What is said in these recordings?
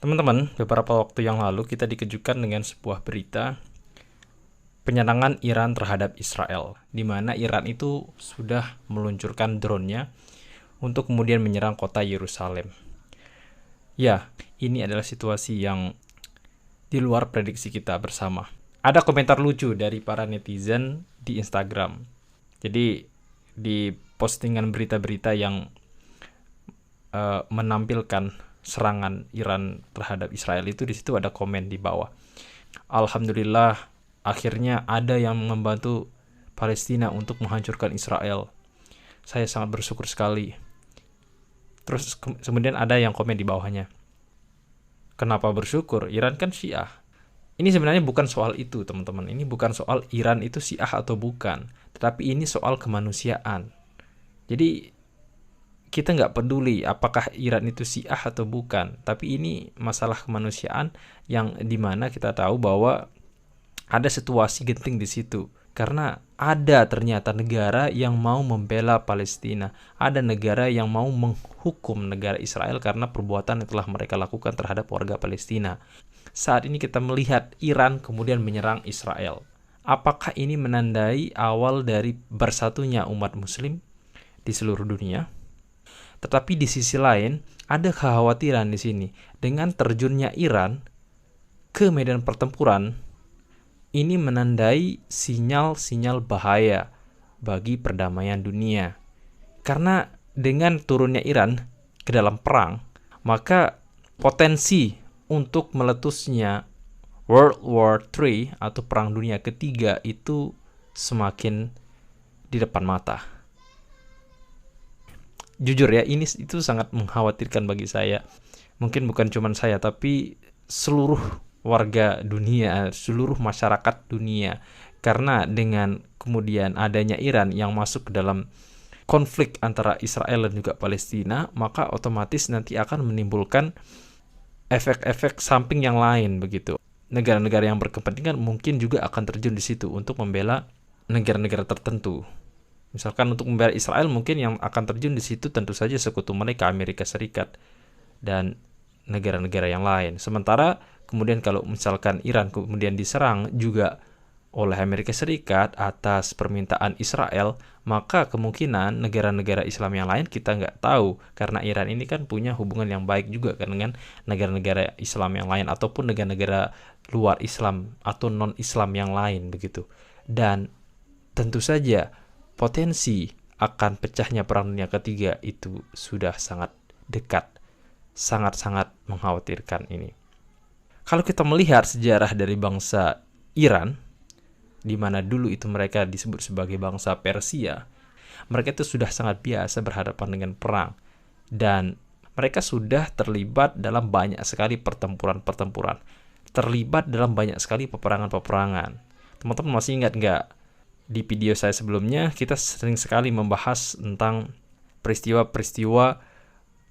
Teman-teman, beberapa waktu yang lalu kita dikejutkan dengan sebuah berita penyerangan Iran terhadap Israel, di mana Iran itu sudah meluncurkan drone-nya untuk kemudian menyerang kota Yerusalem. Ya, ini adalah situasi yang di luar prediksi kita bersama. Ada komentar lucu dari para netizen di Instagram. Jadi, di postingan berita-berita yang menampilkan serangan Iran terhadap Israel itu, di situ ada komen di bawah. Alhamdulillah, akhirnya ada yang membantu Palestina untuk menghancurkan Israel. Saya sangat bersyukur sekali. Terus kemudian ada yang komen di bawahnya. Kenapa bersyukur? Iran kan Syiah. Ini sebenarnya bukan soal itu, teman-teman. Ini bukan soal Iran itu Syiah atau bukan. Tetapi ini soal kemanusiaan. Jadi kita nggak peduli apakah Iran itu Syiah atau bukan, tapi ini masalah kemanusiaan yang dimana kita tahu bahwa ada situasi genting di situ. Karena ada ternyata negara yang mau membela Palestina, ada negara yang mau menghukum negara Israel karena perbuatan yang telah mereka lakukan terhadap warga Palestina. Saat ini kita melihat Iran kemudian menyerang Israel. Apakah ini menandai awal dari bersatunya umat muslim di seluruh dunia? Tetapi di sisi lain, ada kekhawatiran di sini. Dengan terjunnya Iran ke medan pertempuran, ini menandai sinyal-sinyal bahaya bagi perdamaian dunia. Karena dengan turunnya Iran ke dalam perang, maka potensi untuk meletusnya World War III atau Perang Dunia Ketiga itu semakin di depan mata. Jujur ya, itu sangat mengkhawatirkan bagi saya. Mungkin bukan cuma saya, tapi seluruh warga dunia, seluruh masyarakat dunia. Karena dengan kemudian adanya Iran yang masuk ke dalam konflik antara Israel dan juga Palestina, maka otomatis nanti akan menimbulkan efek-efek samping yang lain begitu. Negara-negara yang berkepentingan mungkin juga akan terjun di situ untuk membela negara-negara tertentu. Misalkan untuk membela Israel, mungkin yang akan terjun di situ tentu saja sekutu mereka, Amerika Serikat dan negara-negara yang lain. Sementara kemudian kalau misalkan Iran kemudian diserang juga oleh Amerika Serikat atas permintaan Israel, maka kemungkinan negara-negara Islam yang lain kita nggak tahu, karena Iran ini kan punya hubungan yang baik juga dengan negara-negara Islam yang lain ataupun negara-negara luar Islam atau non-Islam yang lain begitu. Dan tentu saja potensi akan pecahnya Perang Dunia Ketiga itu sudah sangat dekat, sangat-sangat mengkhawatirkan ini. Kalau kita melihat sejarah dari bangsa Iran, di mana dulu itu mereka disebut sebagai bangsa Persia, mereka itu sudah sangat biasa berhadapan dengan perang, dan mereka sudah terlibat dalam banyak sekali pertempuran-pertempuran, terlibat dalam banyak sekali peperangan-peperangan. Teman-teman masih ingat nggak? Di video saya sebelumnya, kita sering sekali membahas tentang peristiwa-peristiwa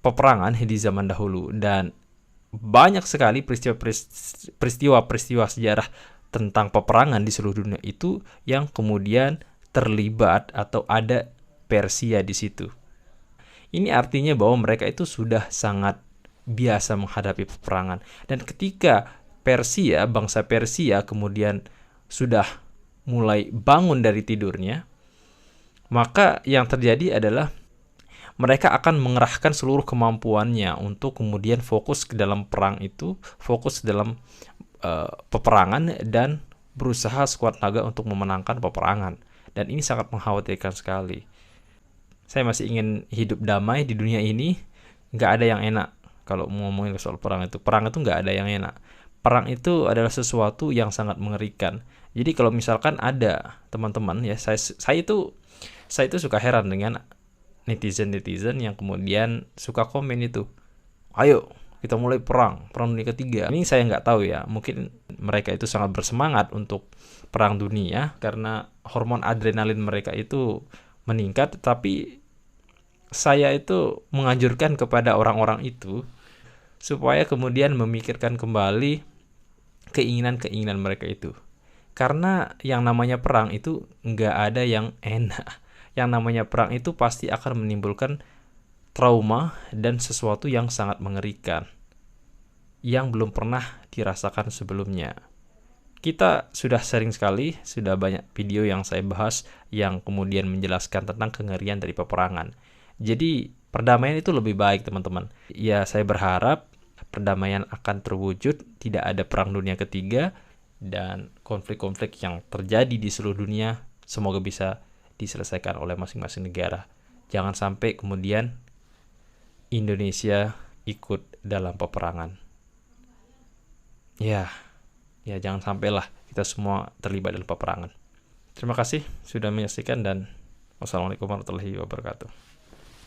peperangan di zaman dahulu. Dan banyak sekali peristiwa-peristiwa sejarah tentang peperangan di seluruh dunia itu yang kemudian terlibat atau ada Persia di situ. Ini artinya bahwa mereka itu sudah sangat biasa menghadapi peperangan. Dan ketika Persia, bangsa Persia kemudian sudah mulai bangun dari tidurnya, maka yang terjadi adalah mereka akan mengerahkan seluruh kemampuannya untuk kemudian fokus ke dalam perang itu, fokus dalam peperangan dan berusaha sekuat tenaga untuk memenangkan peperangan. Dan ini sangat mengkhawatirkan sekali. Saya masih ingin hidup damai di dunia ini, nggak ada yang enak. Kalau ngomongin soal perang itu nggak ada yang enak. Perang itu adalah sesuatu yang sangat mengerikan. Jadi kalau misalkan ada teman-teman ya, saya itu suka heran dengan netizen yang kemudian suka komen itu, ayo kita mulai perang dunia ketiga. Ini saya nggak tahu ya, mungkin mereka itu sangat bersemangat untuk perang dunia karena hormon adrenalin mereka itu meningkat. Tapi saya itu menganjurkan kepada orang-orang itu supaya kemudian memikirkan kembali keinginan-keinginan mereka itu. Karena yang namanya perang itu nggak ada yang enak. Yang namanya perang itu pasti akan menimbulkan trauma dan sesuatu yang sangat mengerikan. yang belum pernah dirasakan sebelumnya. Kita sudah sering sekali, sudah banyak video yang saya bahas yang kemudian menjelaskan tentang kengerian dari peperangan. Jadi, perdamaian itu lebih baik, teman-teman. Ya, saya berharap perdamaian akan terwujud, tidak ada perang dunia ketiga, dan konflik-konflik yang terjadi di seluruh dunia semoga bisa diselesaikan oleh masing-masing negara. Jangan sampai kemudian Indonesia ikut dalam peperangan. Ya, jangan sampailah kita semua terlibat dalam peperangan. Terima kasih sudah menyaksikan dan wassalamualaikum warahmatullahi wabarakatuh.